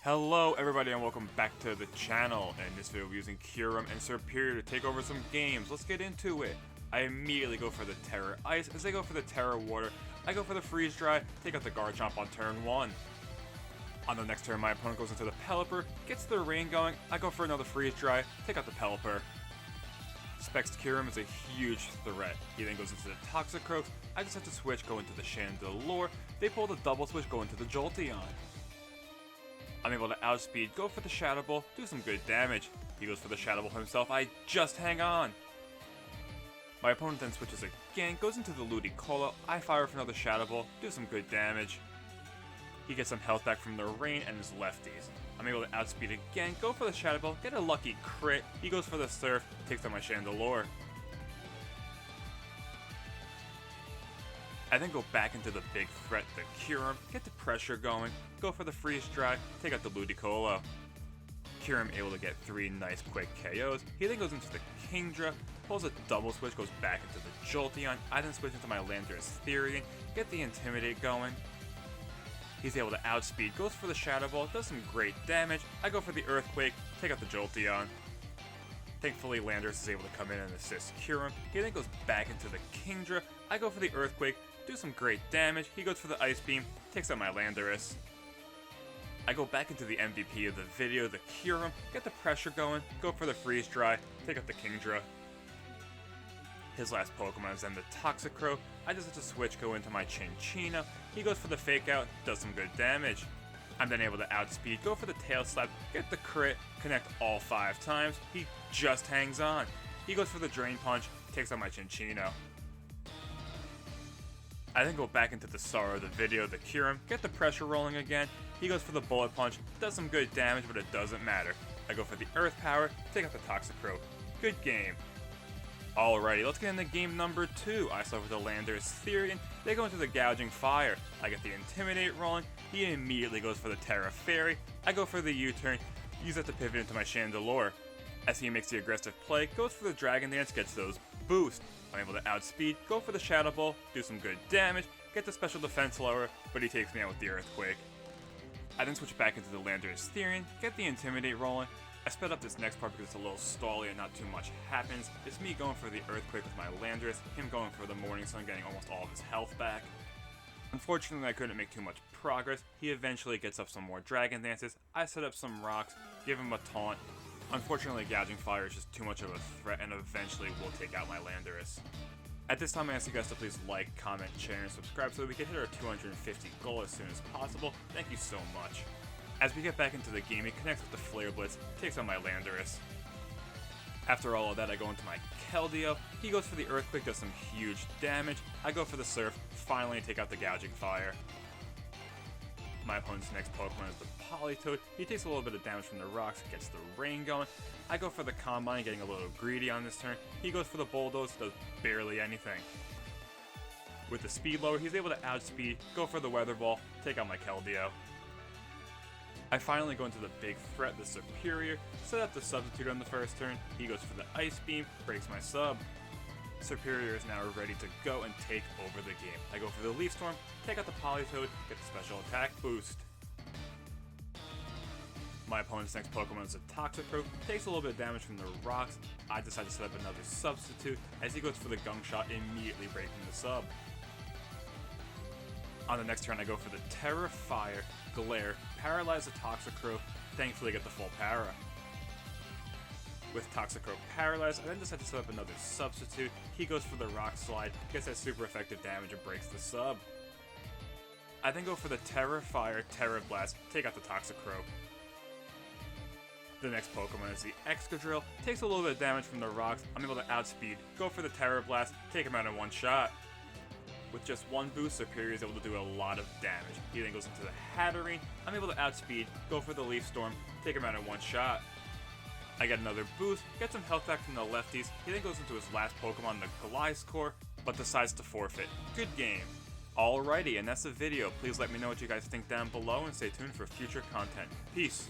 Hello everybody and welcome back to the channel. In this video we're using Kyurem and Superior to take over some games. Let's get into it. I immediately go for the Terror Ice. As they go for the Terror Water, I go for the Freeze Dry, take out the Garchomp on turn 1. On the next turn my opponent goes into the Pelipper, gets their Rain going, I go for another Freeze Dry, take out the Pelipper. Specs Kyurem is a huge threat. He then goes into the Toxicroak, I just have to switch, go into the Chandelure, they pull the double switch, go into the Jolteon. I'm able to outspeed, go for the Shadow Ball, do some good damage. He goes for the Shadow Ball himself, I just hang on. My opponent then switches again, goes into the Ludicolo, I fire for another Shadow Ball, do some good damage. He gets some health back from the Rain and his lefties. I'm able to outspeed again, go for the Shadow Ball, get a lucky crit. He goes for the Surf, takes out my Chandelure. I then go back into the big threat, the Kyurem, get the pressure going, go for the Freeze Dry, take out the Ludicolo. Kyurem able to get 3 nice quick KOs. He then goes into the Kingdra, pulls a double switch, goes back into the Jolteon. I then switch into my Landorus Therian, get the Intimidate going. He's able to outspeed, goes for the Shadow Ball, does some great damage. I go for the Earthquake, take out the Jolteon. Thankfully, Landorus is able to come in and assist Kyurem. He then goes back into the Kingdra. I go for the Earthquake, do some great damage. He goes for the Ice Beam, takes out my Landorus. I go back into the MVP of the video, the Kyurem, get the pressure going, go for the Freeze Dry, take out the Kingdra. His last Pokemon is then the Toxicroak. I just have to switch, go into my Chinchino. He goes for the Fake Out, does some good damage. I'm then able to outspeed, go for the Tail Slap, get the crit, connect all 5 times. He just hangs on. He goes for the Drain Punch, takes out my Chinchino. I then go back into the star of the video, the Kyurem, get the pressure rolling again. He goes for the Bullet Punch, does some good damage, but it doesn't matter. I go for the Earth Power, take out the Toxicroak. Good game. Alrighty, let's get into game number 2. I start with the Landorus Therian, they go into the Gouging Fire. I get the Intimidate rolling, he immediately goes for the Terra Fairy. I go for the U-turn, use that to pivot into my Chandelure. As he makes the aggressive play, goes for the Dragon Dance, gets those boosts. I'm able to outspeed, go for the Shadow Ball, do some good damage, get the special defense lower, but he takes me out with the Earthquake. I then switch back into the Landorus Therian, get the Intimidate rolling. I sped up this next part because it's a little stally and not too much happens. It's me going for the Earthquake with my Landorus, him going for the Morning Sun, getting almost all of his health back. Unfortunately, I couldn't make too much progress. He eventually gets up some more Dragon Dances. I set up some rocks, give him a taunt. Unfortunately, Gouging Fire is just too much of a threat and eventually will take out my Landorus. At this time, I ask you guys to please like, comment, share, and subscribe so that we can hit our 250 goal as soon as possible. Thank you so much. As we get back into the game, he connects with the Flare Blitz, takes out my Landorus. After all of that, I go into my Keldeo. He goes for the Earthquake, does some huge damage. I go for the Surf, finally take out the Gouging Fire. My opponent's next Pokemon is the Politoed. He takes a little bit of damage from the rocks, gets the Rain going. I go for the Combine, getting a little greedy on this turn. He goes for the Bulldoze, does barely anything. With the speed lower, he's able to outspeed, go for the Weather Ball, take out my Keldeo. I finally go into the big threat, the Superior, set up the Substitute on the first turn. He goes for the Ice Beam, breaks my sub. Superior is now ready to go and take over the game. I go for the Leaf Storm, take out the Politoed, get the special attack boost. My opponent's next Pokemon is a Toxicroak, takes a little bit of damage from the rocks. I decide to set up another Substitute, as he goes for the Gunk Shot, immediately breaking the sub. On the next turn, I go for the Terra Fire, Glare, paralyze the Toxicroak, thankfully get the full para. With Toxicroak paralyzed, I then decide to set up another Substitute. He goes for the Rock Slide, gets that super effective damage and breaks the sub. I then go for the Terra Fire, Terra Blast, take out the Toxicroak. The next Pokemon is the Excadrill, takes a little bit of damage from the rocks. I'm able to outspeed, go for the Terra Blast, take him out in one shot. With just one boost, Superior is able to do a lot of damage. He then goes into the Hatterene, I'm able to outspeed, go for the Leaf Storm, take him out in one shot. I get another boost, get some health back from the lefties. He then goes into his last Pokemon, the Gliscor, but decides to forfeit. Good game. Alrighty, and that's the video. Please let me know what you guys think down below and stay tuned for future content. Peace.